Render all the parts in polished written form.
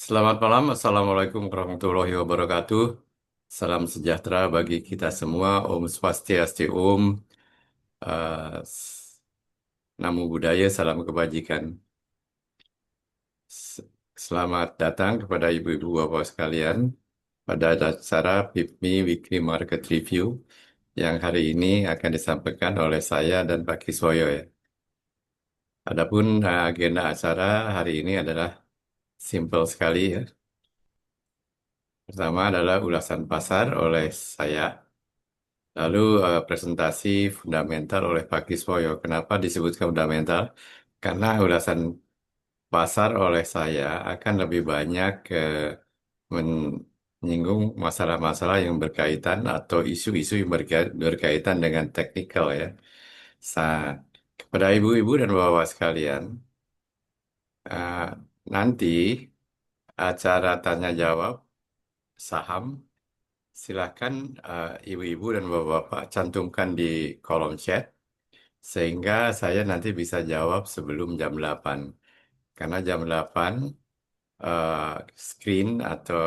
Selamat malam, Assalamualaikum warahmatullahi wabarakatuh. Salam sejahtera bagi kita semua. Om Swastiastu, Namo Buddhaya, salam kebajikan. S- Selamat datang kepada ibu-ibu bapak sekalian pada acara PIPMI Weekly Market Review yang hari ini akan disampaikan oleh saya dan Pak Kiswoyo ya. Adapun agenda acara hari ini adalah simple sekali ya. Pertama adalah ulasan pasar oleh saya. Lalu presentasi fundamental oleh Pak Kiswoyo. Kenapa disebutkan fundamental? Karena ulasan pasar oleh saya akan lebih banyak menyinggung masalah-masalah yang berkaitan atau isu-isu yang berkaitan dengan teknikal ya. Kepada ibu-ibu dan bapak sekalian, eh, nanti acara tanya jawab saham, silakan ibu-ibu dan bapak-bapak cantumkan di kolom chat sehingga saya nanti bisa jawab sebelum jam 8. Karena jam 8 eh, screen atau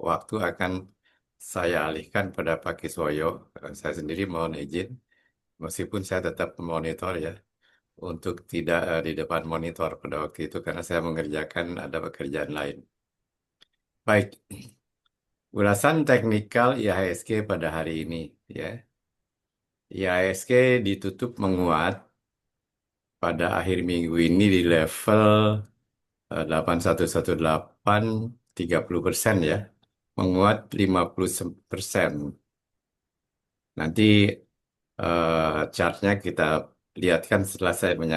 waktu akan saya alihkan pada Pak Kiswoyo. Saya sendiri mohon izin, meskipun saya tetap monitor ya, untuk tidak di depan monitor pada waktu itu karena saya mengerjakan ada pekerjaan lain. Baik, ulasan teknikal IHSG pada hari ini ya. IHSG ditutup menguat pada akhir minggu ini di level 8118 30% ya, menguat 50%. Nanti chartnya kita lihatkan setelah saya eh,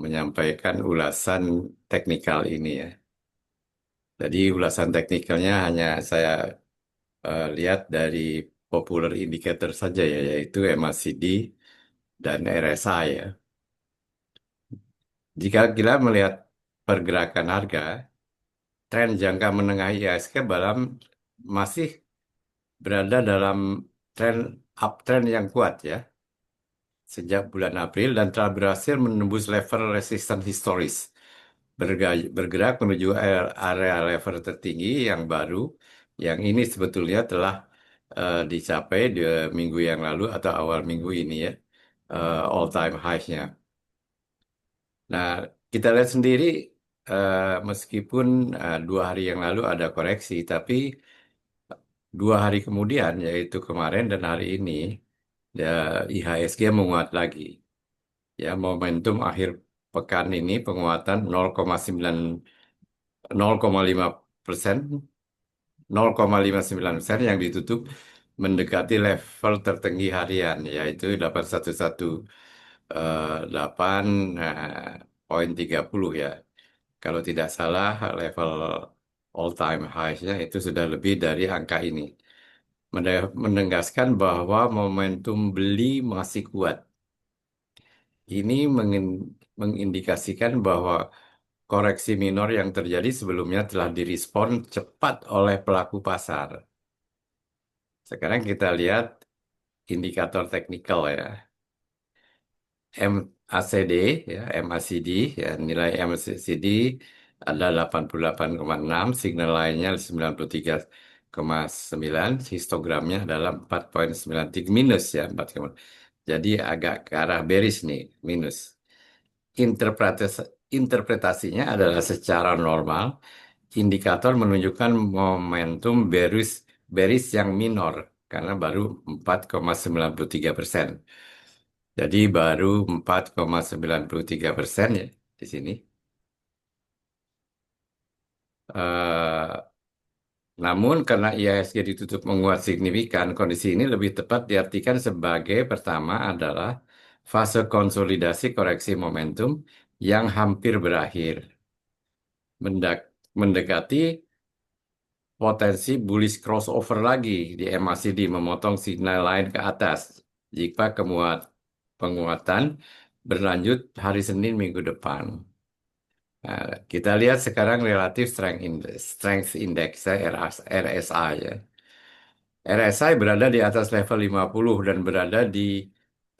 menyampaikan ulasan teknikal ini ya. Jadi ulasan teknikalnya hanya saya lihat dari popular indicator saja ya, yaitu MACD dan RSI ya. Jika kita melihat pergerakan harga, tren jangka menengah IHSG masih berada dalam tren uptrend yang kuat ya sejak bulan April dan telah berhasil menembus level resistance historis bergerak menuju area level tertinggi yang baru yang ini sebetulnya telah dicapai di minggu yang lalu atau awal minggu ini ya, all time high-nya. Nah, kita lihat sendiri eh, meskipun 2 hari yang lalu ada koreksi, tapi 2 hari kemudian, yaitu kemarin dan hari ini, ya, IHSG menguat lagi. Ya, momentum akhir pekan ini penguatan 0,5%, 0,59% yang ditutup mendekati level tertinggi harian, yaitu 811 poin 30 ya. Kalau tidak salah, level all time high-nya itu sudah lebih dari angka ini. Menegaskan bahwa momentum beli masih kuat. Ini mengindikasikan bahwa koreksi minor yang terjadi sebelumnya telah direspon cepat oleh pelaku pasar. Sekarang kita lihat indikator teknikal ya. MACD ya, MACD ya, nilai MACD ada 88,6, signal lainnya 93,9, histogramnya adalah 4,93 minus ya, 4, jadi agak ke arah bearish nih, minus. Interpretasinya adalah secara normal, indikator menunjukkan momentum bearish bearish yang minor karena baru 4,93%. Jadi baru 4,93% ya di sini. Eh, Namun karena IHSG ditutup menguat signifikan, kondisi ini lebih tepat diartikan sebagai pertama adalah fase konsolidasi koreksi momentum yang hampir berakhir, mendekati potensi bullish crossover lagi di MACD memotong signal lain ke atas jika penguatan berlanjut hari Senin minggu depan. Nah, kita lihat sekarang relatif strength index ya, RSI ya. RSI berada di atas level 50 dan berada di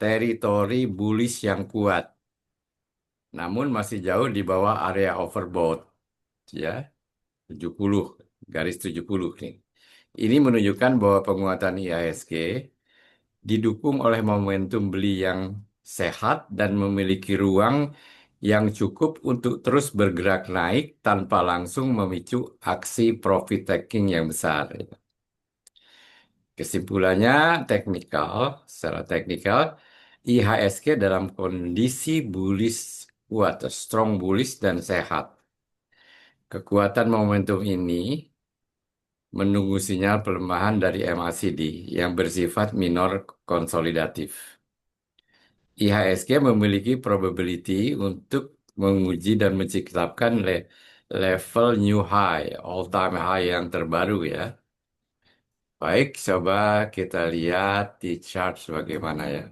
teritori bullish yang kuat. Namun masih jauh di bawah area overbought. ya, 70 garis 70 nih. Ini menunjukkan bahwa penguatan IHSG didukung oleh momentum beli yang sehat dan memiliki ruang yang cukup untuk terus bergerak naik tanpa langsung memicu aksi profit taking yang besar. Kesimpulannya teknikal, secara teknikal, IHSG dalam kondisi bullish kuat, strong bullish dan sehat. Kekuatan momentum ini menunggu sinyal pelemahan dari MACD yang bersifat minor konsolidatif. IHSG memiliki probability untuk menguji dan menciptakan level new high, all time high yang terbaru ya. Baik, coba kita lihat di chart bagaimana ya.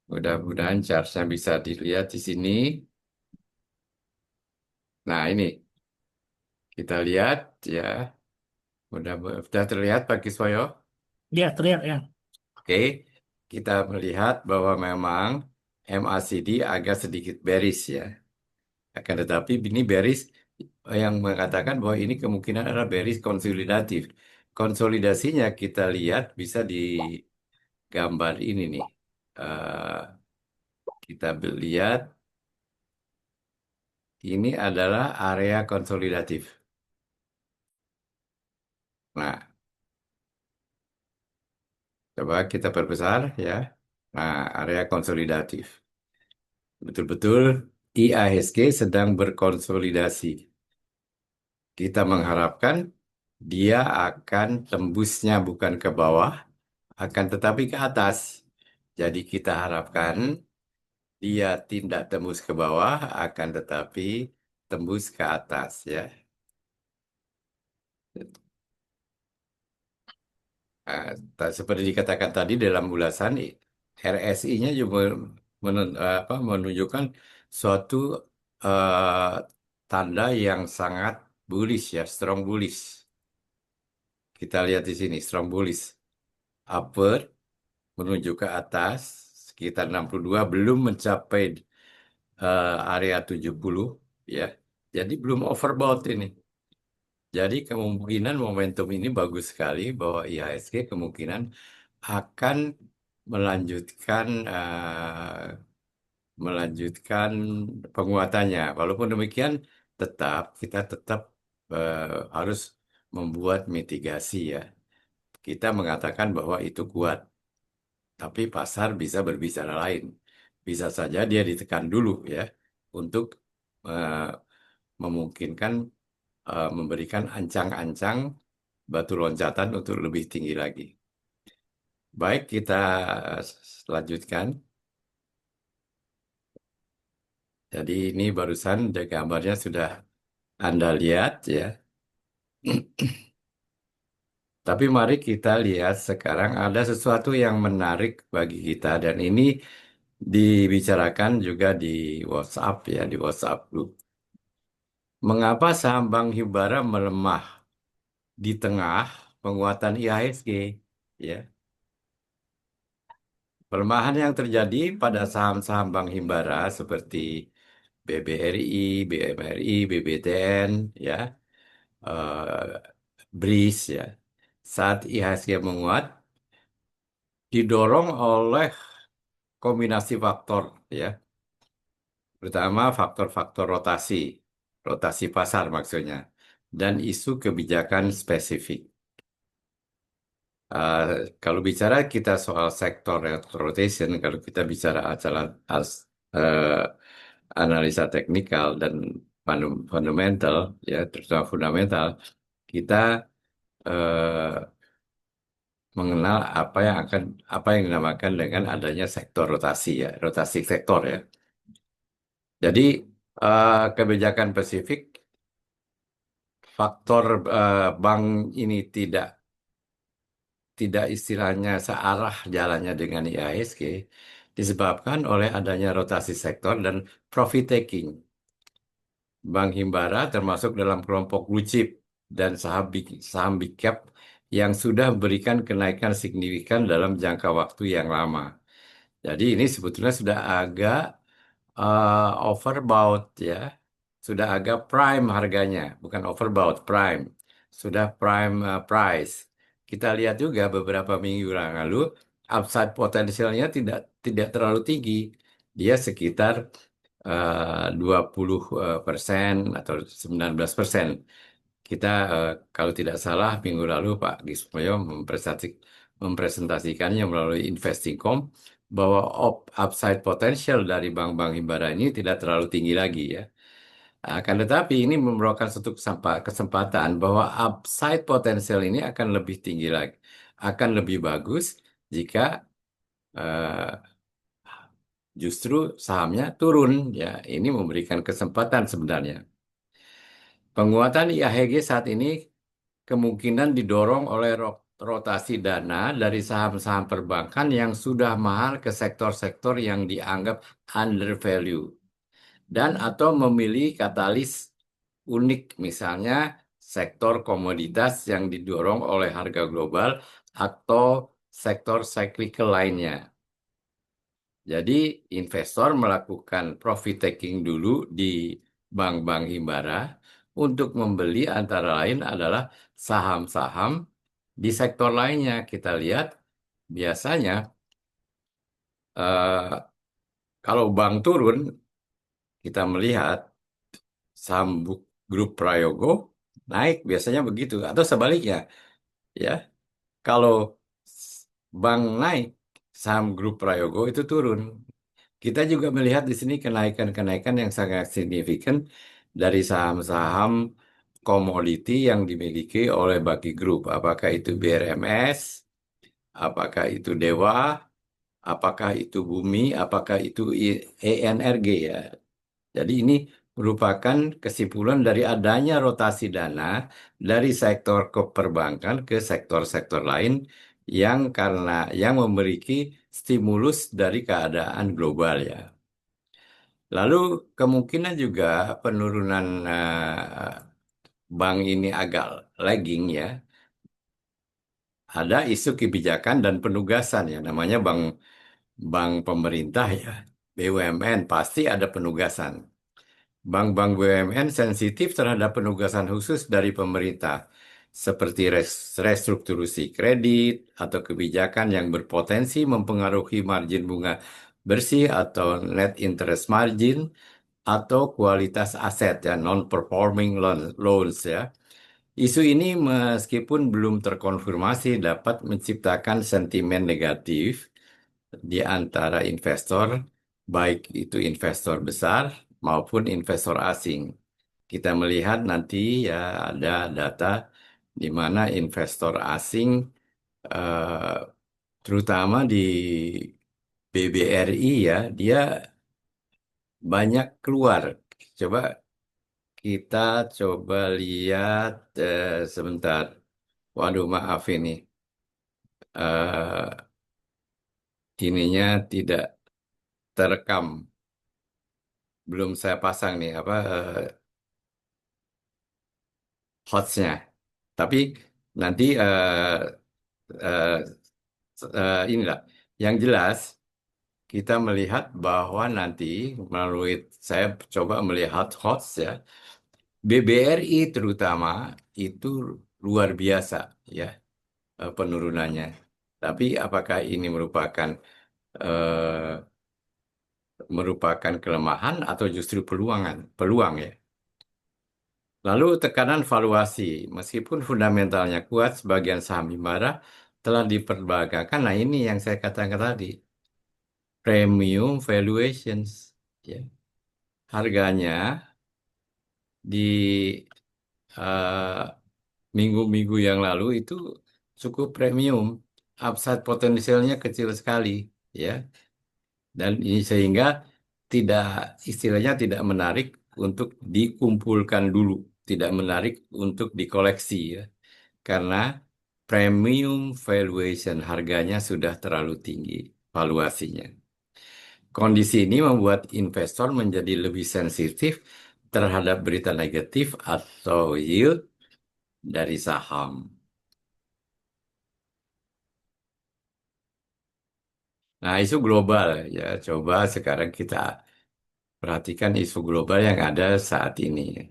Mudah-mudahan chartnya bisa dilihat di sini. Nah, ini kita lihat ya. Sudah terlihat Pak Kiswoyo? Dia teriak ya. Oke, kita melihat bahwa memang MACD agak sedikit bearish ya. Akan tetapi ini bearish yang mengatakan bahwa ini kemungkinan adalah bearish konsolidatif. Konsolidasinya kita lihat bisa di gambar ini nih. Eh, kita lihat ini adalah area konsolidatif. Nah, coba kita perbesar ya. Nah, area konsolidatif. Betul-betul IASG sedang berkonsolidasi. Kita mengharapkan dia akan tembusnya bukan ke bawah, akan tetapi ke atas. Jadi kita harapkan dia tidak tembus ke bawah, akan tetapi tembus ke atas ya. Nah, seperti dikatakan tadi dalam ulasan RSI-nya juga menunjukkan suatu eh, tanda yang sangat bullish ya, strong bullish. Kita lihat di sini, strong bullish. Upward menuju ke atas sekitar 62 belum mencapai area 70 ya. Jadi belum overbought ini. Jadi kemungkinan momentum ini bagus sekali bahwa IHSG kemungkinan akan melanjutkan melanjutkan penguatannya. Walaupun demikian, kita tetap harus membuat mitigasi ya. Kita mengatakan bahwa itu kuat, tapi pasar bisa berbicara lain. Bisa saja dia ditekan dulu ya untuk eh, memungkinkan memberikan ancang-ancang batu loncatan untuk lebih tinggi lagi. Baik, kita lanjutkan. Jadi ini barusan gambarnya sudah Anda lihat ya. Tapi mari kita lihat sekarang ada sesuatu yang menarik bagi kita dan ini dibicarakan juga di WhatsApp ya, di WhatsApp group. Mengapa saham Bank Himbara melemah di tengah penguatan IHSG? Ya, pelemahan yang terjadi pada saham-saham Bank Himbara seperti BBRI, BMRI, BBTN, ya, BRIS, ya, saat IHSG menguat didorong oleh kombinasi faktor, ya, terutama faktor-faktor rotasi, rotasi pasar maksudnya, dan isu kebijakan spesifik. Uh, Kalau bicara kita soal sektor rotation, kalau kita bicara acara uh, analisa teknikal dan fundamental, ya terutama fundamental, kita uh, mengenal apa yang dinamakan dengan adanya sektor rotasi ya, rotasi sektor ya. Jadi kebijakan Pasifik, faktor bank ini tidak istilahnya searah jalannya dengan IHSG disebabkan oleh adanya rotasi sektor dan profit taking. Bank Himbara termasuk dalam kelompok blue chip dan saham big cap yang sudah memberikan kenaikan signifikan dalam jangka waktu yang lama. Jadi ini sebetulnya sudah agak overbought ya, sudah agak prime harganya, bukan overbought, prime. Sudah prime price. Kita lihat juga beberapa minggu yang lalu, upside potensialnya tidak terlalu tinggi. Dia sekitar 20 persen atau 19%. Kita, kalau tidak salah, minggu lalu Pak Gismoyo mempresentasikannya melalui Investingcom bahwa upside potential dari bank-bank himbara ini tidak terlalu tinggi lagi ya. Akan tetapi ini merupakan suatu kesempatan bahwa upside potensial ini akan lebih tinggi lagi, akan lebih bagus jika eh, justru sahamnya turun ya. Ini memberikan kesempatan sebenarnya. Penguatan IAHG saat ini kemungkinan didorong oleh rotasi dana dari saham-saham perbankan yang sudah mahal ke sektor-sektor yang dianggap undervalue dan atau memilih katalis unik, misalnya sektor komoditas yang didorong oleh harga global atau sektor cyclical lainnya. Jadi investor melakukan profit taking dulu di bank-bank himbara untuk membeli antara lain adalah saham-saham di sektor lainnya. Kita lihat biasanya eh, kalau bank turun, kita melihat saham grup Prayogo naik, biasanya begitu. Atau sebaliknya, ya. Kalau bank naik, saham grup Prayogo itu turun. Kita juga melihat di sini kenaikan-kenaikan yang sangat signifikan dari saham-saham komoditi yang dimiliki oleh Baki Group. Apakah itu BRMS, apakah itu Dewa, apakah itu Bumi, apakah itu ENRG ya. Jadi ini merupakan kesimpulan dari adanya rotasi dana dari sektor keperbankan ke sektor-sektor lain yang memiliki stimulus dari keadaan global ya. Lalu kemungkinan juga penurunan bank ini agak lagging ya. Ada isu kebijakan dan penugasan ya, namanya bank bank pemerintah ya. BUMN pasti ada penugasan. Bank-bank BUMN sensitif terhadap penugasan khusus dari pemerintah, seperti restrukturisasi kredit atau kebijakan yang berpotensi mempengaruhi margin bunga bersih atau net interest margin atau kualitas aset ya, non-performing loans ya. Isu ini meskipun belum terkonfirmasi dapat menciptakan sentimen negatif di antara investor, baik itu investor besar maupun investor asing. Kita melihat nanti ya ada data di mana investor asing, eh, terutama di BBRI ya, dia banyak keluar. Coba kita coba lihat sebentar. Waduh, maaf ini. eh ininya tidak terekam. Belum saya pasang nih apa hotsnya. Tapi nanti eh, inilah yang jelas kita melihat bahwa nanti melalui saya coba melihat hots ya BBRI terutama itu luar biasa ya penurunannya. Tapi apakah ini eh, merupakan kelemahan atau justru peluang ya? Lalu tekanan valuasi, meskipun fundamentalnya kuat, sebagian saham Himbara telah diperbagaikan. Nah ini yang saya katakan tadi, premium valuations, ya. Harganya di eh, minggu-minggu yang lalu itu cukup premium, upside potensialnya kecil sekali, ya. Dan ini sehingga tidak istilahnya tidak menarik untuk dikumpulkan dulu, tidak menarik untuk dikoleksi, ya. Karena premium valuation harganya sudah terlalu tinggi valuasinya. Kondisi ini membuat investor menjadi lebih sensitif terhadap berita negatif atau yield dari saham. Nah, isu global ya. Coba sekarang kita perhatikan isu global yang ada saat ini.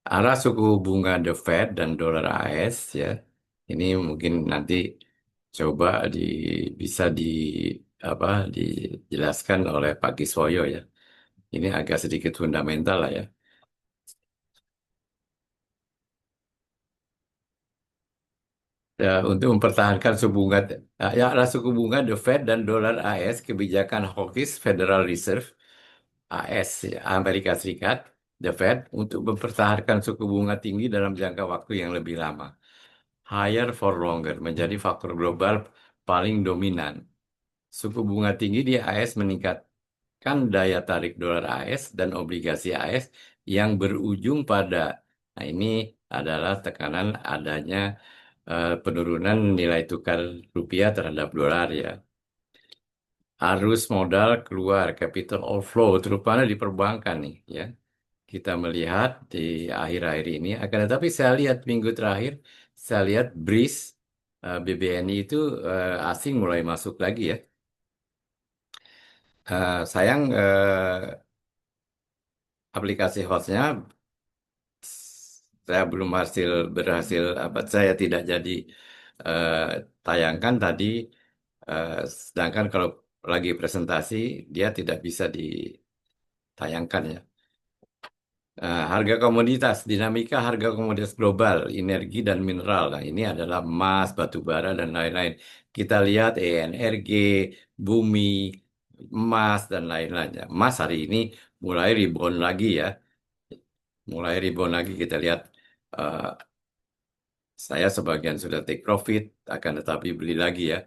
Arah suku bunga The Fed dan dolar AS ya, ini mungkin nanti coba bisa apa dijelaskan oleh Pak Kiswoyo ya. Ini agak sedikit fundamental lah ya. Untuk mempertahankan suku bunga, ya arah suku bunga The Fed dan dolar AS, kebijakan hawkish Federal Reserve AS ya, Amerika Serikat, The Fed untuk mempertahankan suku bunga tinggi dalam jangka waktu yang lebih lama. Higher for longer menjadi faktor global paling dominan. Suku bunga tinggi di AS meningkatkan daya tarik dolar AS dan obligasi AS yang berujung pada, nah ini adalah tekanan adanya penurunan nilai tukar rupiah terhadap dolar ya. Arus modal keluar, capital outflow, terutama di perbankan nih ya. Kita melihat di akhir-akhir ini, akan tetapi saya lihat minggu terakhir, saya lihat BRIS, BBNI itu asing mulai masuk lagi ya. Sayang aplikasi hostnya saya belum berhasil apa saya tidak jadi eh, tayangkan tadi. Sedangkan kalau lagi presentasi dia tidak bisa ditayangkan ya. Harga komoditas, dinamika harga komoditas global, energi dan mineral. Nah, ini adalah emas, batu bara, dan lain-lain. Kita lihat ENRG, bumi, emas, dan lain-lainnya. Emas hari ini mulai rebound lagi ya. Mulai rebound lagi kita lihat, eh, saya sebagian sudah take profit, akan tetapi beli lagi ya.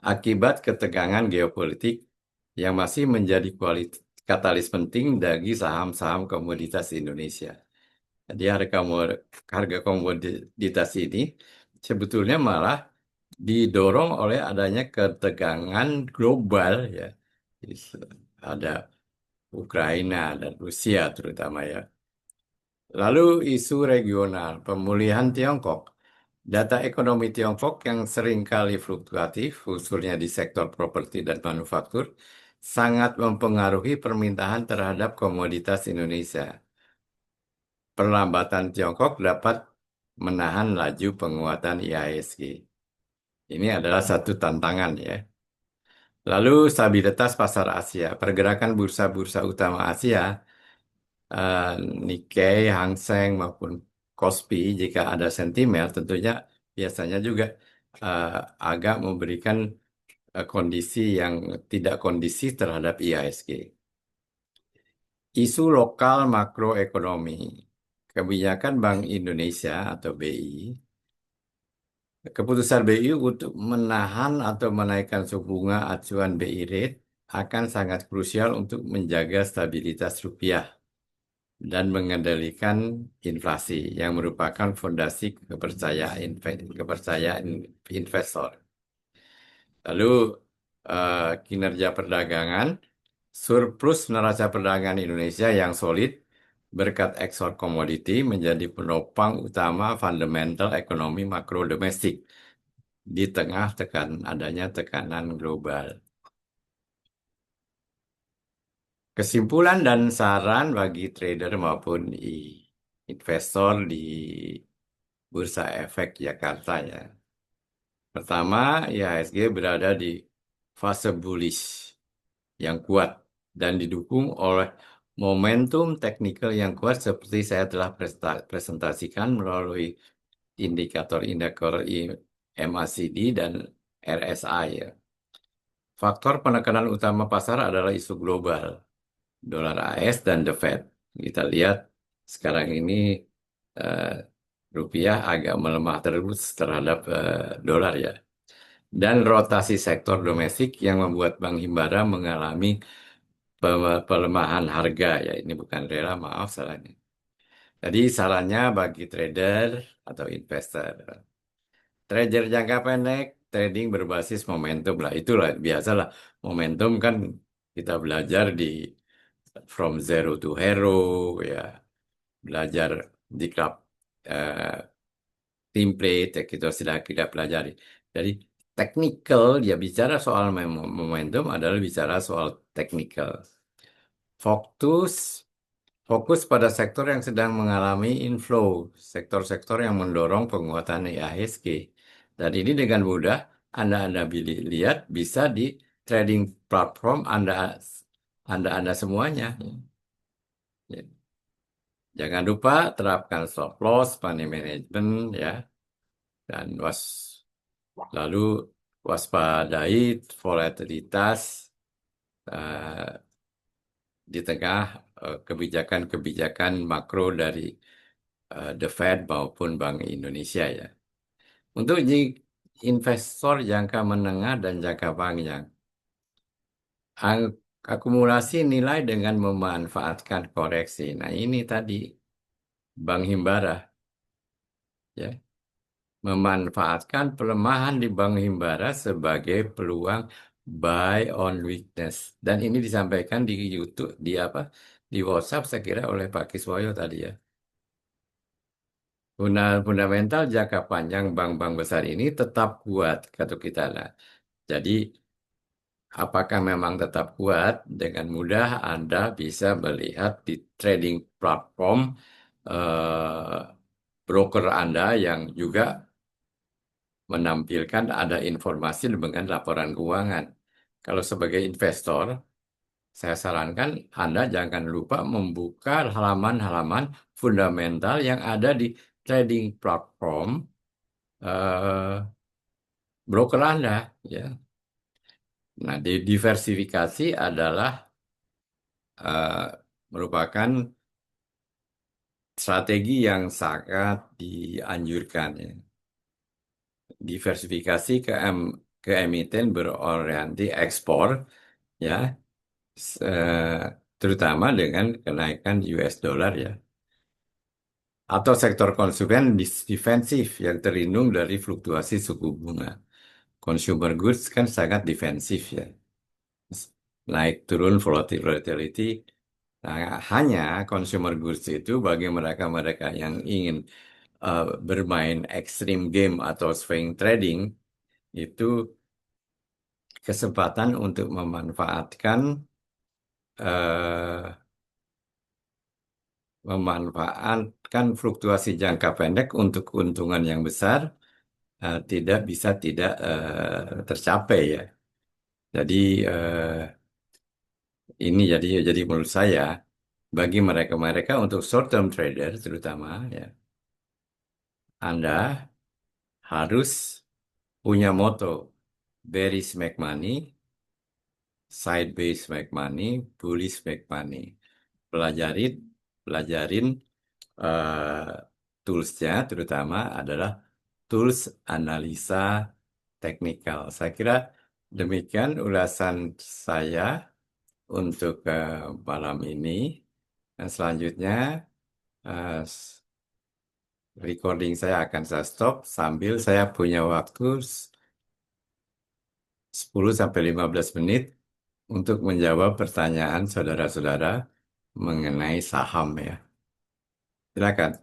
Akibat ketegangan geopolitik yang masih menjadi katalis penting bagi saham-saham komoditas Indonesia. Jadi harga komoditas ini sebetulnya malah didorong oleh adanya ketegangan global ya. Ada Ukraina dan Rusia terutama ya. Lalu isu regional, pemulihan Tiongkok. Data ekonomi Tiongkok yang seringkali fluktuatif, khususnya di sektor properti dan manufaktur, sangat mempengaruhi permintaan terhadap komoditas Indonesia. Perlambatan Tiongkok dapat menahan laju penguatan IHSG. Ini adalah satu tantangan ya. Lalu stabilitas pasar Asia. Pergerakan bursa-bursa utama Asia, eh, Nikkei, Hang Seng maupun Kospi, jika ada sentimen, tentunya biasanya juga eh, agak memberikan kondisi yang tidak kondisi terhadap IHSG. Isu lokal makroekonomi. Kebijakan Bank Indonesia atau BI, keputusan BI untuk menahan atau menaikkan suku bunga acuan BI rate akan sangat krusial untuk menjaga stabilitas rupiah dan mengendalikan inflasi yang merupakan fondasi kepercayaan investor. Lalu kinerja perdagangan, surplus neraca perdagangan Indonesia yang solid berkat ekspor komoditi menjadi penopang utama fundamental ekonomi makro domestik di tengah adanya tekanan global. Kesimpulan dan saran bagi trader maupun investor di Bursa Efek Jakarta ya. Pertama, IHSG berada di fase bullish yang kuat dan didukung oleh momentum teknikal yang kuat seperti saya telah presentasikan melalui indikator-indikator MACD dan RSI ya. Faktor penekanan utama pasar adalah isu global, dolar AS dan The Fed. Kita lihat sekarang ini eh, rupiah agak melemah terus terhadap dolar ya. Dan rotasi sektor domestik yang membuat Bank Himbara mengalami pelemahan harga ya. Ini bukan rela, maaf salahnya. Jadi sarannya bagi trader atau investor. Trader jangka pendek, trading berbasis momentum lah. Itulah biasalah. Momentum kan kita belajar di From Zero to Hero ya. Belajar di klub eh, template ya kita sudah kita pelajari. Jadi technical dia bicara soal momentum adalah bicara soal technical. Fokus fokus pada sektor yang sedang mengalami inflow, sektor-sektor yang mendorong penguatan IHSG. Dan ini dengan mudah Anda lihat bisa di trading platform Anda semuanya. Ya. Jangan lupa terapkan stop loss, money management, ya, dan lalu waspadai volatilitas eh, di tengah kebijakan-kebijakan makro dari The Fed maupun Bank Indonesia ya. Untuk investor jangka menengah dan jangka panjang, akumulasi nilai dengan memanfaatkan koreksi. Nah, ini tadi Bank Himbara ya, memanfaatkan pelemahan di Bank Himbara sebagai peluang buy on weakness. Dan ini disampaikan di YouTube, di apa? Di WhatsApp saya kira oleh Pak Kiswoyo tadi ya. Fundamental jangka panjang bank-bank besar ini tetap kuat, kata kita lah. Jadi, apakah memang tetap kuat? Dengan mudah Anda bisa melihat di trading platform eh, broker Anda yang juga menampilkan ada informasi dengan laporan keuangan. Kalau sebagai investor, saya sarankan Anda jangan lupa membuka halaman-halaman fundamental yang ada di trading platform eh, broker Anda, ya. Nah, diversifikasi adalah eh, merupakan strategi yang sangat dianjurkan, ya. Diversifikasi ke emiten berorientasi ekspor, ya, terutama dengan kenaikan US dollar, ya. Atau sektor konsumen defensif yang terlindung dari fluktuasi suku bunga. Consumer goods kan sangat defensif ya. Naik turun volatility. Nah, hanya consumer goods itu bagi mereka-mereka yang ingin bermain extreme game atau swing trading itu kesempatan untuk eh, memanfaatkan fluktuasi jangka pendek untuk keuntungan yang besar tidak tercapai ya. Jadi ini jadi menurut saya bagi mereka-mereka untuk short term trader terutama ya, Anda harus punya moto bearish make money, sideways make money, bullish make money. Pelajarin pelajarin eh, toolsnya terutama adalah tools analisa teknikal. Saya kira demikian ulasan saya untuk malam ini. Dan selanjutnya eh, recording saya akan saya stop sambil saya punya waktu 10 sampai 15 menit untuk menjawab pertanyaan saudara-saudara mengenai saham ya. Silakan.